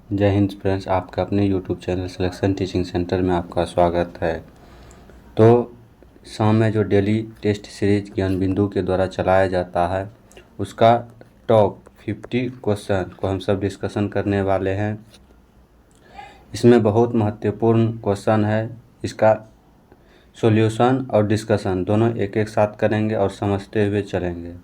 जय हिंद फ्रेंड्स, आपका अपने YouTube channel selection teaching centre में आपका स्वागत है। तो शाम में जो डेली टेस्ट सीरीज ज्ञान बिंदु के द्वारा चलाया जाता है उसका टॉप 50 क्वेश्चन को हम सब डिस्कशन करने वाले हैं। इसमें बहुत महत्वपूर्ण क्वेश्चन है, इसका सॉल्यूशन और डिस्कशन दोनों एक एक साथ करेंगे और समझते हुए चलेंगे।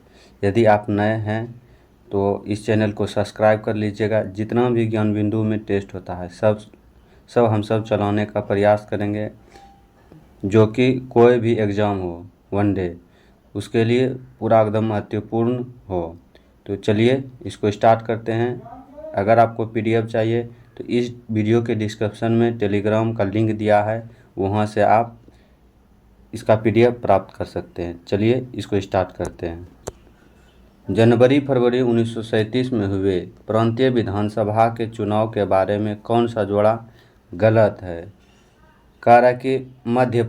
यदि आप नए हैं तो इस चैनल को सब्सक्राइब कर लीजिएगा। जितना भी ज्ञान बिंदु में टेस्ट होता है सब हम सब चलाने का प्रयास करेंगे, जो कि कोई भी एग्ज़ाम हो वन डे उसके लिए पूरा एकदम महत्वपूर्ण हो। तो चलिए इसको स्टार्ट करते हैं। अगर आपको पीडीएफ चाहिए तो इस वीडियो के डिस्क्रिप्शन में टेलीग्राम का लिंक दिया है, वहाँ से आप इसका पीडीएफ प्राप्त कर सकते हैं। चलिए इसको स्टार्ट करते हैं। जनवरी फरवरी 1937 में हुए प्रांतीय विधानसभा के चुनाव के बारे में कौन सा जोड़ा गलत है? कह रहा है कि मध्य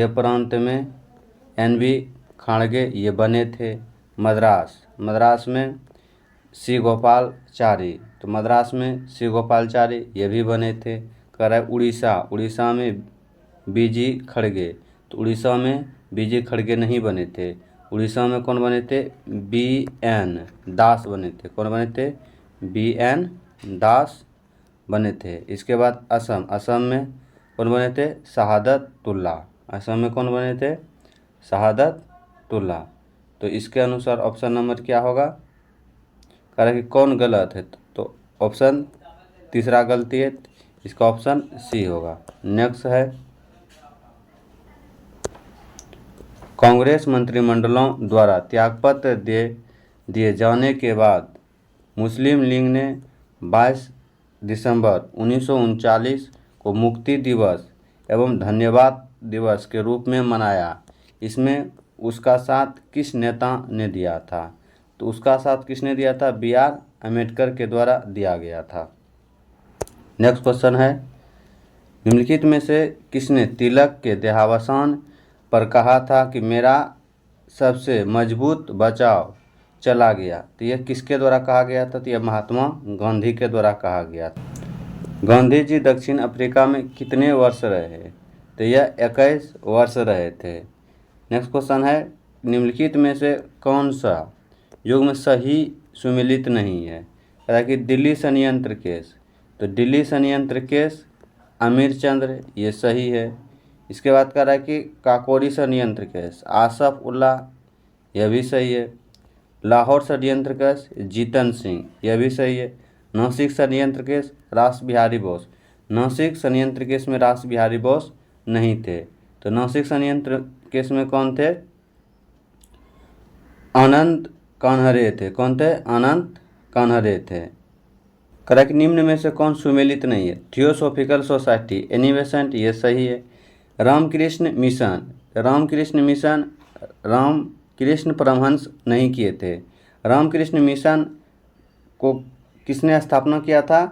प्रांत में एन.वी. खाड़गे ये बने थे। मद्रास में सी गोपालचारी, तो मद्रास में सी गोपालचारी ये भी बने थे। कह रहा है उड़ीसा में बीजी खड़गे, तो उड़ीसा में बीजी खड़गे नहीं बने थे। उड़ीसा में कौन बने थे? बी.एन. दास बने थे। कौन बने थे? बी.एन. दास बने थे। इसके बाद असम में कौन बने थे? शहादतुल्ला। असम में कौन बने थे? शहादतुल्ला। तो इसके अनुसार ऑप्शन नंबर क्या होगा? कह रहा है कि कौन गलत है, तो ऑप्शन तीसरा गलती है, इसका ऑप्शन सी होगा। नेक्स्ट है, कांग्रेस मंत्रिमंडलों द्वारा त्यागपत्र दिए जाने के बाद मुस्लिम लीग ने 22 दिसंबर 1939 को मुक्ति दिवस एवं धन्यवाद दिवस के रूप में मनाया। इसमें उसका साथ किस नेता ने दिया था? तो उसका साथ किसने दिया था? B.R. अम्बेडकर के द्वारा दिया गया था। नेक्स्ट क्वेश्चन है, निम्नलिखित में से किसने तिलक के देहावसान पर कहा था कि मेरा सबसे मजबूत बचाव चला गया? तो यह किसके द्वारा कहा गया था? तो यह महात्मा गांधी के द्वारा कहा गया था। गांधी जी दक्षिण अफ्रीका में कितने वर्ष रहे? तो यह 21 वर्ष रहे थे। नेक्स्ट क्वेश्चन है, निम्नलिखित में से कौन सा युग्म सही सुमेलित नहीं है? कह रहा है कि दिल्ली संयंत्र केस, तो दिल्ली संयंत्र केस अमीर चंद्र ये सही है। इसके बाद कह रहा है कि काकोरी षड्यंत्र केस आसफ उल्लाह, यह भी सही है। लाहौर षड्यंत्र केस जीतन सिंह, यह भी सही है। नासिक षड्यंत्र केस रास बिहारी बोस, नासिक षड्यंत्र केस में रास बिहारी बोस नहीं थे। तो नासिक षड्यंत्र केस में कौन थे? आनंद कान्हरे थे। कौन थे? आनंद कान्हरे थे। करेक्ट, निम्न में से कौन सुमेलित नहीं है? थियोसॉफिकल सोसाइटी एनिवेसेंट, ये सही है। रामकृष्ण मिशन रामकृष्ण परमहंस नहीं किए थे। रामकृष्ण मिशन को किसने स्थापना किया था?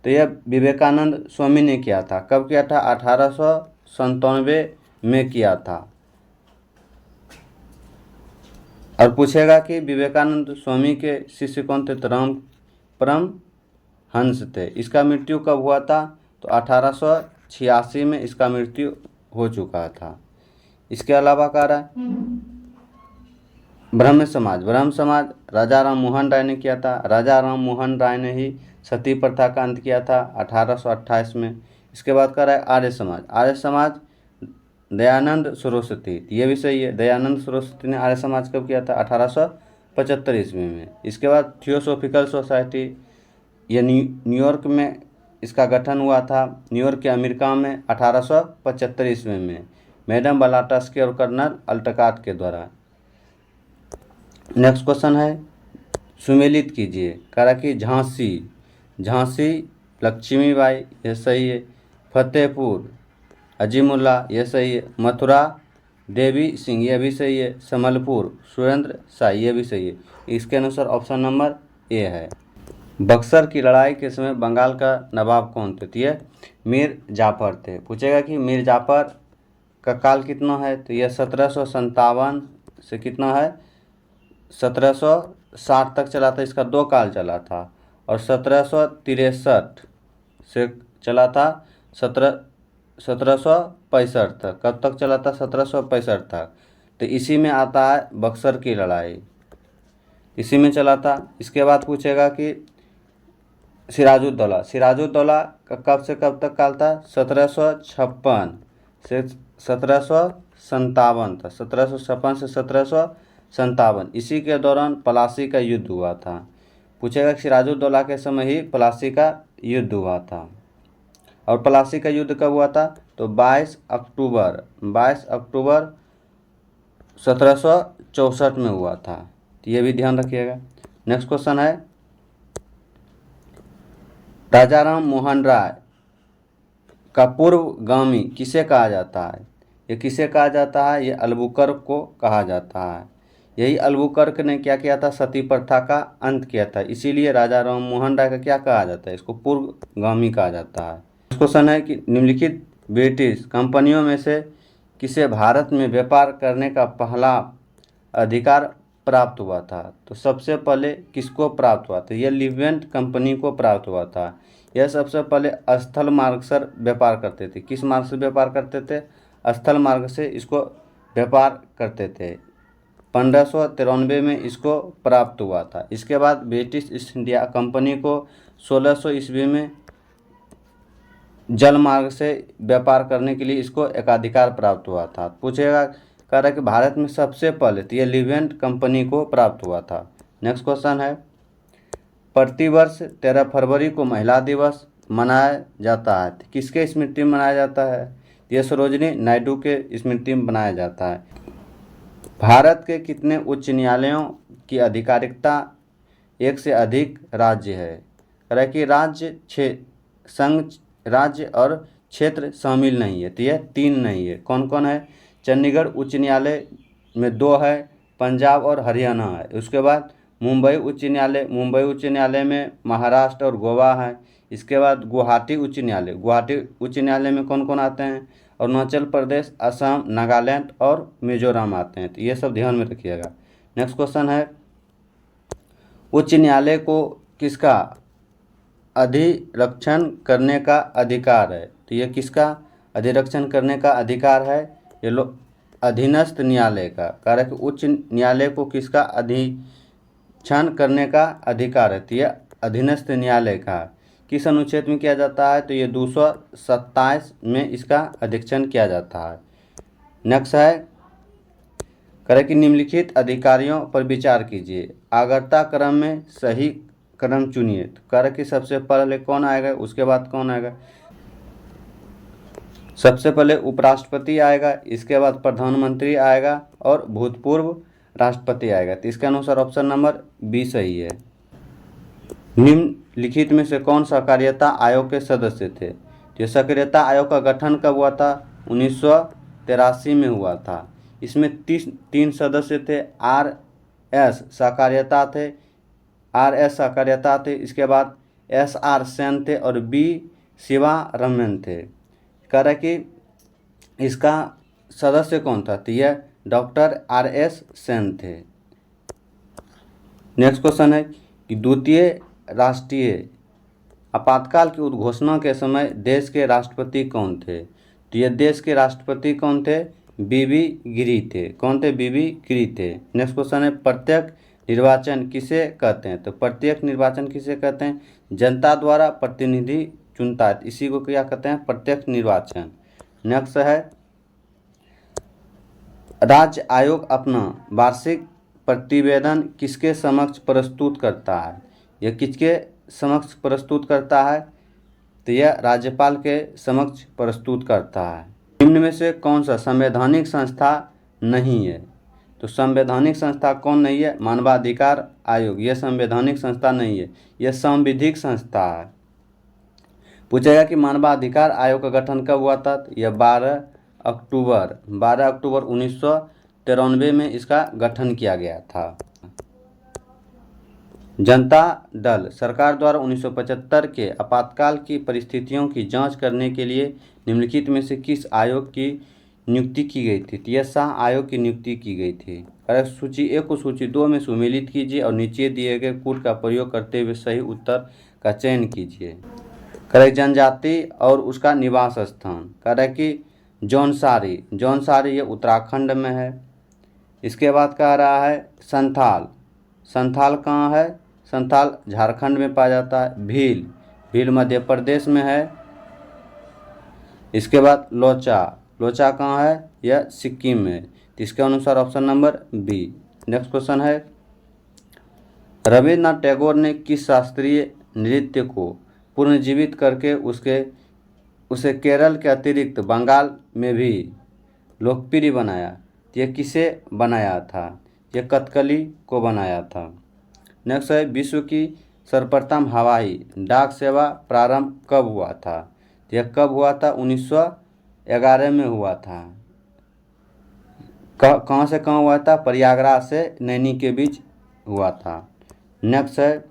तो यह विवेकानंद स्वामी ने किया था। कब किया था? 1897 में किया था। और पूछेगा कि विवेकानंद स्वामी के शिष्य कौन थे? तो राम परमहंस थे। इसका मृत्यु कब हुआ था? तो 1886 में इसका मृत्यु हो चुका था। इसके अलावा कह रहा है ब्रह्म समाज राजा राम मोहन राय ने किया था। राजा राम मोहन राय ने ही सती प्रथा का अंत किया था 1828 में। इसके बाद कह रहा है आर्य समाज दयानंद सरस्वती, ये भी सही है। दयानंद सरस्वती ने आर्य समाज कब किया था? 1875 ईस्वी में। इसके बाद थियोसॉफिकल सोसाइटी, ये न्यूयॉर्क में इसका गठन हुआ था, न्यूयॉर्क के अमेरिका में 1875 ईस्वी में मैडम ब्लावात्स्की और कर्नल अल्टकाट के द्वारा। नेक्स्ट क्वेश्चन है, सुमेलित कीजिए। कह रहा कि झांसी लक्ष्मीबाई, यह सही है। फतेहपुर अजीमुल्ला, यह सही है। मथुरा देवी सिंह, यह भी सही है। समलपुर सुरेंद्र शाह, यह भी सही है। इसके अनुसार ऑप्शन नंबर ए है। बक्सर की लड़ाई के समय बंगाल का नवाब कौन थे? तो ये मीर जाफर थे। पूछेगा कि मीर जाफर का काल कितना है? तो यह 1757 से कितना है? 1760 तक चला था। इसका 2 काल चला था, और 1763 से चला था 1765 तक। कब तक चला था? 1765 तक। तो इसी में आता है बक्सर की लड़ाई, इसी में चला था। इसके बाद पूछेगा कि सिराजुद्दौला का कब से कब तक काल था? 1756 से 1757 था। 1756 से 1757, इसी के दौरान प्लासी का युद्ध हुआ था। पूछेगा कि सिराजुद्दौला के समय ही प्लासी का युद्ध हुआ था। और प्लासी का युद्ध कब हुआ था? तो 22 अक्टूबर 1764 में हुआ था। तो ये भी ध्यान रखिएगा। नेक्स्ट क्वेश्चन है, राजाराम मोहन राय का पूर्वगामी किसे कहा जाता है? ये किसे कहा जाता है? ये अल्बुकर्क को कहा जाता है। यही अल्बुकर्क ने क्या किया था? सती प्रथा का अंत किया था। इसीलिए राजा राम मोहन राय का क्या कहा जाता है? इसको पूर्वगामी कहा जाता है। क्वेश्चन है कि निम्नलिखित ब्रिटिश कंपनियों में से किसे भारत में व्यापार करने का पहला अधिकार प्राप्त हुआ था? तो सबसे पहले किसको प्राप्त हुआ था? यह लिवेंट कंपनी को प्राप्त हुआ था। यह सबसे पहले स्थल मार्ग से व्यापार करते थे। किस मार्ग से व्यापार करते थे? स्थल मार्ग से इसको व्यापार करते थे। 1593 में इसको प्राप्त हुआ था। इसके बाद ब्रिटिश ईस्ट इंडिया कंपनी को 1600 ईस्वी में जल मार्ग से व्यापार करने के लिए इसको एकाधिकार प्राप्त हुआ था। पूछेगा, कह रहा है कि भारत में सबसे पहले, तो ये लिवेंट कंपनी को प्राप्त हुआ था। नेक्स्ट क्वेश्चन है, प्रतिवर्ष 13 फरवरी को महिला दिवस मनाया जाता है। किसके स्मृति में मनाया जाता है? ये सरोजिनी नायडू के स्मृति में मनाया जाता है। भारत के कितने उच्च न्यायालयों की आधिकारिकता एक से अधिक राज्य है? कह रहा है कि संघ राज्य और क्षेत्र शामिल नहीं है। तो यह 3 नहीं है। कौन कौन है? चंडीगढ़ उच्च न्यायालय में 2 है, पंजाब और हरियाणा है। उसके बाद मुंबई उच्च न्यायालय में महाराष्ट्र और गोवा है। इसके बाद गुवाहाटी उच्च न्यायालय में कौन कौन आते हैं? अरुणाचल प्रदेश, असम, नागालैंड और मिजोरम आते हैं। तो ये सब ध्यान में रखिएगा। नेक्स्ट क्वेश्चन है, उच्च न्यायालय को किसका अधिरक्षण करने का अधिकार है? तो ये किसका अधिरक्षण करने का अधिकार है? ये अधीनस्थ न्यायालय का। कह रहा है कि उच्च न्यायालय को किसका अधिरक्षण करने का अधिकार है? तो ये अधीनस्थ न्यायालय का। किस अनुच्छेद में किया जाता है? तो ये 227 में इसका अधीक्षण किया जाता है। नेक्स्ट है, कह रहा है कि निम्नलिखित अधिकारियों पर विचार कीजिए, आगरता क्रम में सही क्रम चुनिए। तो कह रहा है कि सबसे पहले कौन आएगा, उसके बाद कौन आएगा? सबसे पहले उपराष्ट्रपति आएगा, इसके बाद प्रधानमंत्री आएगा और भूतपूर्व राष्ट्रपति आएगा। तो इसके अनुसार ऑप्शन नंबर बी सही है। निम्नलिखित में से कौन सहकारिता आयोग के सदस्य थे? तो सहकारिता आयोग का गठन कब हुआ था? 1983 में हुआ था। इसमें 3 सदस्य थे। RS सहकारिता थे। इसके बाद SR सेन थे और B शिवारमन थे। कह रहा है कि इसका सदस्य कौन था? तो यह डॉक्टर RS सेन थे। नेक्स्ट क्वेश्चन है कि द्वितीय राष्ट्रीय आपातकाल की उद्घोषणा के समय देश के राष्ट्रपति कौन थे? तो ये देश के राष्ट्रपति कौन थे? BB गिरी थे। कौन थे? BB गिरी थे। नेक्स्ट क्वेश्चन है, प्रत्यक्ष निर्वाचन किसे कहते हैं? तो प्रत्यक्ष निर्वाचन किसे कहते हैं? जनता द्वारा प्रतिनिधि चुनता है, इसी को क्या कहते हैं? प्रत्यक्ष निर्वाचन। नेक्स्ट है, राज्य आयोग अपना वार्षिक प्रतिवेदन किसके समक्ष प्रस्तुत करता है? यह किसके समक्ष प्रस्तुत करता है? तो यह राज्यपाल के समक्ष प्रस्तुत करता है। निम्न में से कौन सा संवैधानिक संस्था नहीं है? तो संवैधानिक संस्था कौन नहीं है? मानवाधिकार आयोग। यह संवैधानिक संस्था नहीं है, यह संविधिक संस्था है। पूछेगा कि मानवाधिकार आयोग का गठन कब हुआ था? यह 12 अक्टूबर 1993 में इसका गठन किया गया था। जनता दल सरकार द्वारा 1975 के आपातकाल की परिस्थितियों की जांच करने के लिए निम्नलिखित में से किस आयोग की नियुक्ति की गई थी? तो यह शाह आयोग की नियुक्ति की गई थी। करेक्ट सूची 1 को सूची 2 में सुमेलित कीजिए और नीचे दिए गए कूट का प्रयोग करते हुए सही उत्तर का चयन कीजिए। करेक्ट जनजाति और उसका निवास स्थान, करेक्ट कि जौनसारी, जौनसारी ये उत्तराखंड में है। इसके बाद कह रहा है संथाल, संथाल कहाँ है? संथाल झारखंड में पाया जाता है। भील, भील मध्य प्रदेश में है। इसके बाद लोचा, लोचा कहाँ है? यह सिक्किम में। तो इसके अनुसार option number B. Next question है रविन्द्रनाथ टैगोर ने किस शास्त्रीय नृत्य को पुनर्जीवित करके उसे केरल के अतिरिक्त बंगाल में भी लोकप्रिय बनाया? यह किसे बनाया था? यह कथकली को बनाया था। नेक्स्ट है विश्व की सर्वप्रथम हवाई डाक सेवा प्रारंभ कब हुआ था? यह कब हुआ था? 1911 में हुआ था। कहाँ से कहाँ हुआ था? प्रयागराज से नैनी के बीच हुआ था। नेक्स्ट है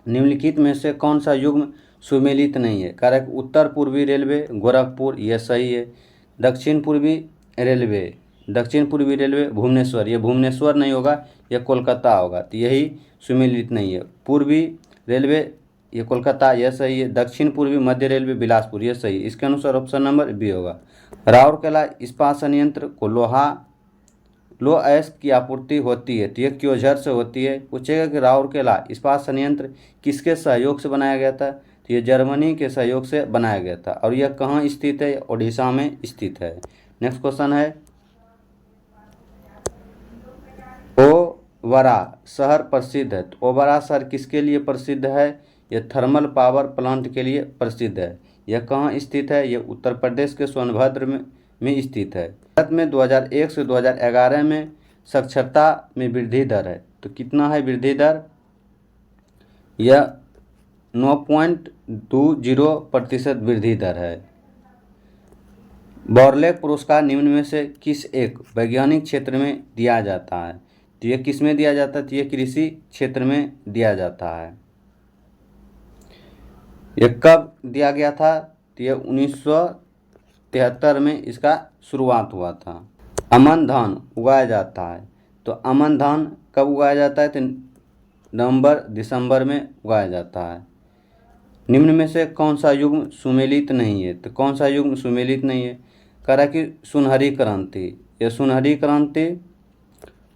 निम्नलिखित में से कौन सा युग्म सुमेलित नहीं है? करेक्ट उत्तर पूर्वी रेलवे गोरखपुर, यह सही है। दक्षिण पूर्वी रेलवे, दक्षिण पूर्वी रेलवे भुवनेश्वर, यह भुवनेश्वर नहीं होगा, यह कोलकाता होगा। तो यही सुमेलित नहीं है। पूर्वी रेलवे ये कोलकाता, यह सही है। दक्षिण पूर्वी मध्य रेलवे बिलासपुर, यह सही है। इसके अनुसार ऑप्शन नंबर बी होगा। राउरकेला इस्पात संयंत्र को लो अयस्क की आपूर्ति होती है, तो यह क्योंझर से होती है। पूछेगा कि राउरकेला इस्पात संयंत्र किसके सहयोग से बनाया गया था? तो यह जर्मनी के सहयोग से बनाया गया था। और यह कहाँ स्थित है? ओडिशा में स्थित है। नेक्स्ट क्वेश्चन है ओबरा शहर प्रसिद्ध है, तो ओबरा शहर किसके लिए प्रसिद्ध है? यह थर्मल पावर प्लांट के लिए प्रसिद्ध है। यह कहाँ स्थित है? यह उत्तर प्रदेश के सोनभद्र में स्थित है। भारत में 2001 से 2011 में साक्षरता में वृद्धि दर है, तो कितना है वृद्धि दर? यह 9.20% वृद्धि दर है। बॉर्लेग पुरस्कार निम्न में से किस एक वैज्ञानिक क्षेत्र में दिया जाता है? तो यह किस में दिया जाता है? तो यह कृषि क्षेत्र में दिया जाता है। यह कब दिया गया था? तो यह 1973 में इसका शुरुआत हुआ था। अमन धान उगाया जाता है, तो अमन धान कब उगाया जाता है? तो नवंबर दिसंबर में उगाया जाता है। निम्न में से कौन सा युग्म सुमेलित नहीं है? तो कौन सा युग्म सुमेलित नहीं है? कह रहा कि सुनहरी क्रांति, यह सुनहरी क्रांति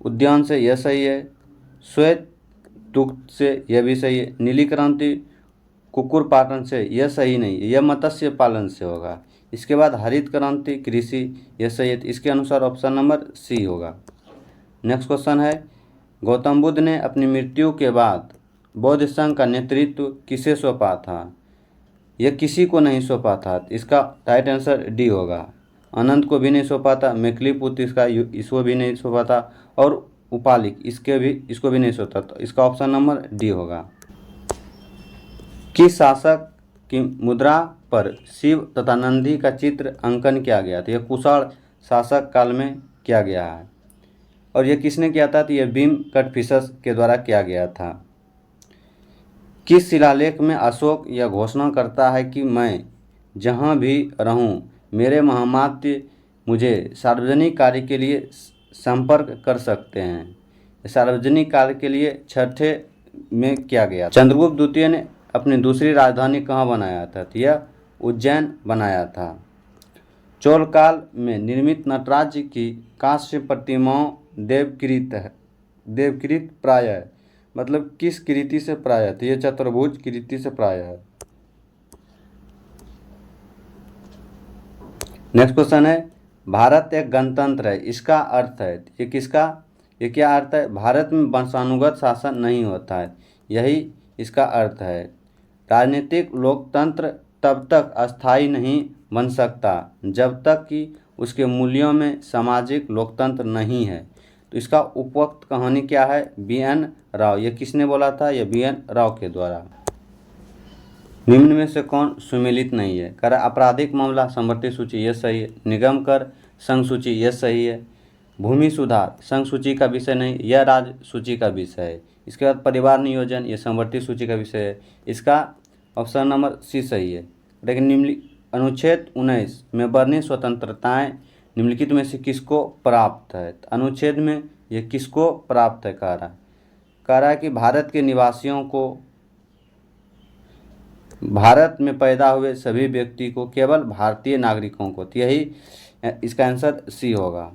उद्यान से, यह सही है। श्वेत दुग्ध से, यह भी सही है। नीली क्रांति कुक्कुर पालन से, यह सही नहीं है, यह मत्स्य पालन से होगा। इसके बाद हरित क्रांति कृषि, यह सही है। इसके अनुसार ऑप्शन नंबर सी होगा। नेक्स्ट क्वेश्चन है गौतम बुद्ध ने अपनी मृत्यु के बाद बौद्ध संघ का नेतृत्व किसे सौंपा था? यह किसी को नहीं सौंपा था। इसका राइट आंसर डी होगा। अनंत को भी नहीं सौंपा था, मैथिलीपुत्र इसको भी नहीं सौंपा था, और उपालिक इसको भी नहीं सौंपा था। इसका ऑप्शन नंबर डी होगा। किस शासक की मुद्रा पर शिव तथा नंदी का चित्र अंकन किया गया था? यह कुषाण शासक काल में किया गया है। और यह किसने किया था? तो यह भीम कटफिसस के द्वारा किया गया था। किस शिलालेख में अशोक यह घोषणा करता है कि मैं जहाँ भी रहूँ मेरे महामात्य मुझे सार्वजनिक कार्य के लिए संपर्क कर सकते हैं? सार्वजनिक कार्य के लिए छठे में किया गया। चंद्रगुप्त द्वितीय ने अपनी दूसरी राजधानी कहाँ बनाया था? तो यह उज्जैन बनाया था। चोल काल में निर्मित नटराज की कांस्य प्रतिमाओं देवकृत प्रायः, मतलब किस कृति से प्रायः? तो यह चतुर्भुज कृति से प्रायः है। नेक्स्ट क्वेश्चन है भारत एक गणतंत्र है, इसका अर्थ है? ये क्या अर्थ है? भारत में वंशानुगत शासन नहीं होता है, यही इसका अर्थ है। राजनीतिक लोकतंत्र तब तक अस्थायी नहीं बन सकता जब तक कि उसके मूल्यों में सामाजिक लोकतंत्र नहीं है। तो इसका उपयुक्त कहानी क्या है? BN राव। यह किसने बोला था? यह BN राव के द्वारा। निम्न में से कौन सुमेलित नहीं है? कर आपराधिक मामला समवर्ती सूची, यह सही है। निगम कर संघ सूची, यह सही है। भूमि सुधार संघ सूची का विषय नहीं, यह राज्य सूची का विषय है। इसके बाद परिवार नियोजन, यह समवर्ती सूची का विषय है। इसका ऑप्शन नंबर सी सही है। लेकिन अनुच्छेद 19 में वर्णित स्वतंत्रताएं निम्नलिखित में से किसको प्राप्त है? अनुच्छेद में ये किसको प्राप्त है कह रहा है कि भारत के निवासियों को, भारत में पैदा हुए सभी व्यक्ति को, केवल भारतीय नागरिकों को। तो यही इसका आंसर सी होगा।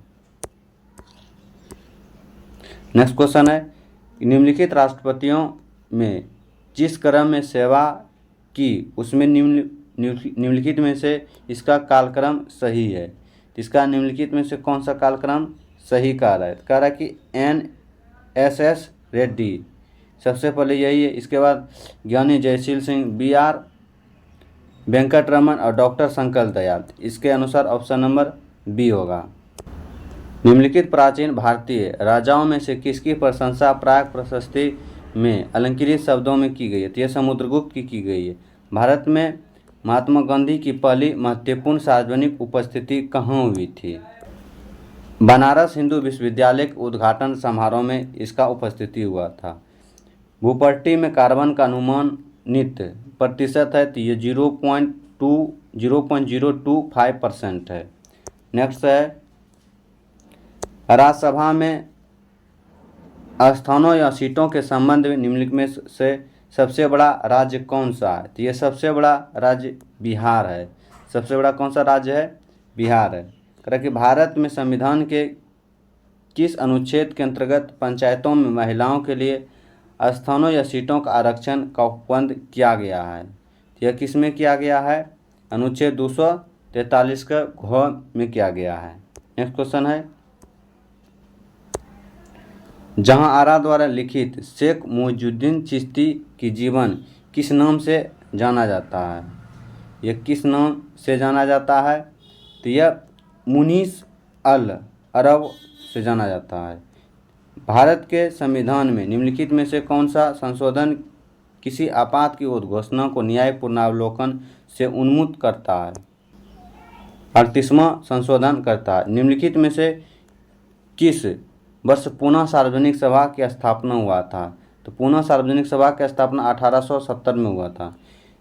नेक्स्ट क्वेश्चन है, निम्नलिखित राष्ट्रपतियों में जिस क्रम में सेवा की उसमें निम्नलिखित में से इसका कालक्रम सही है। इसका निम्नलिखित में से कौन सा कालक्रम सही कह रहा है? कह रहा है कि NSS रेड्डी सबसे पहले यही है। इसके बाद ज्ञानी जयशील सिंह, BR वेंकटरमन और डॉक्टर शंकर दयाल। इसके अनुसार ऑप्शन नंबर बी होगा। निम्नलिखित प्राचीन भारतीय राजाओं में से किसकी प्रशंसा प्राग प्रशस्ति में अलंकृत शब्दों में की गई है? तो यह समुद्रगुप्त की गई है। भारत में महात्मा गांधी की पहली महत्वपूर्ण सार्वजनिक उपस्थिति कहाँ हुई थी? बनारस हिंदू विश्वविद्यालय के उद्घाटन समारोह में इसका उपस्थिति हुआ था। भूपट्टी में कार्बन का अनुमानित प्रतिशत है, तो ये 0.025% है। नेक्स्ट है, राज्यसभा में स्थानों या सीटों के संबंध में निम्नलिखित में से सबसे बड़ा राज्य कौन सा है? तो ये सबसे बड़ा राज्य बिहार है। सबसे बड़ा कौन सा राज्य है? बिहार है। कह कि भारत में संविधान के किस अनुच्छेद के अंतर्गत पंचायतों में महिलाओं के लिए स्थानों या सीटों का आरक्षण का उपबंध किया गया है? तो यह किस में किया गया है? अनुच्छेद 243 का घ में किया गया है। नेक्स्ट क्वेश्चन है, जहां आरा द्वारा लिखित शेख मुइजुद्दीन चिश्ती की जीवन किस नाम से जाना जाता है? यह किस नाम से जाना जाता है? तो यह मुनीस अल अरब से जाना जाता है। भारत के संविधान में निम्नलिखित में से कौन सा संशोधन किसी आपात की उद्घोषणा को न्यायपूर्ण अवलोकन से उन्मुक्त करता है? 38वां संशोधन करता है। निम्नलिखित में से किस वर्ष पुनः सार्वजनिक सभा की स्थापना हुआ था? तो पुनः सार्वजनिक सभा की स्थापना 1870 में हुआ था।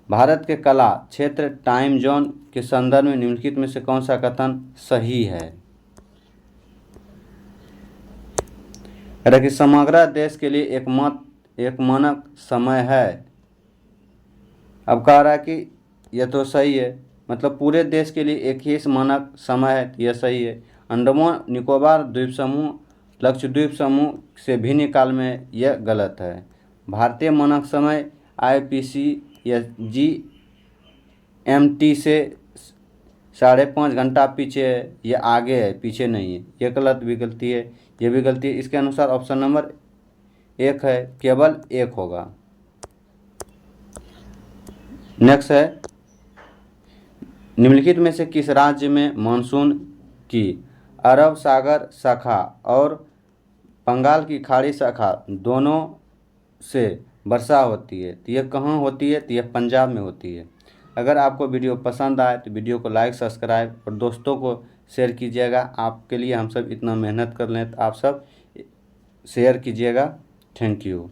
भारत के कला क्षेत्र टाइम जोन के संदर्भ में निम्नलिखित में से कौन सा कथन सही है? कि समग्र देश के लिए एक मानक समय है। अब कह रहा है कि यह तो सही है, मतलब पूरे देश के लिए एक ही मानक समय है, यह सही है। अंडमान निकोबार द्वीप समूह लक्षद्वीप समूह से भिन्न काल में यह गलत है। भारतीय मानक समय IPC या GMT से 5.5 घंटा पीछे है, यह आगे है, पीछे नहीं है। यह गलत भी गलती है, यह भी गलती है। इसके अनुसार ऑप्शन नंबर 1 है, केवल 1 होगा। नेक्स्ट है, निम्नलिखित में से किस राज्य में मानसून की अरब सागर शाखा और बंगाल की खाड़ी शाखा दोनों से वर्षा होती है? तो यह कहाँ होती है? तो यह पंजाब में होती है। अगर आपको वीडियो पसंद आए तो वीडियो को लाइक सब्सक्राइब और दोस्तों को शेयर कीजिएगा। आपके लिए हम सब इतना मेहनत कर लें तो आप सब शेयर कीजिएगा। Thank you.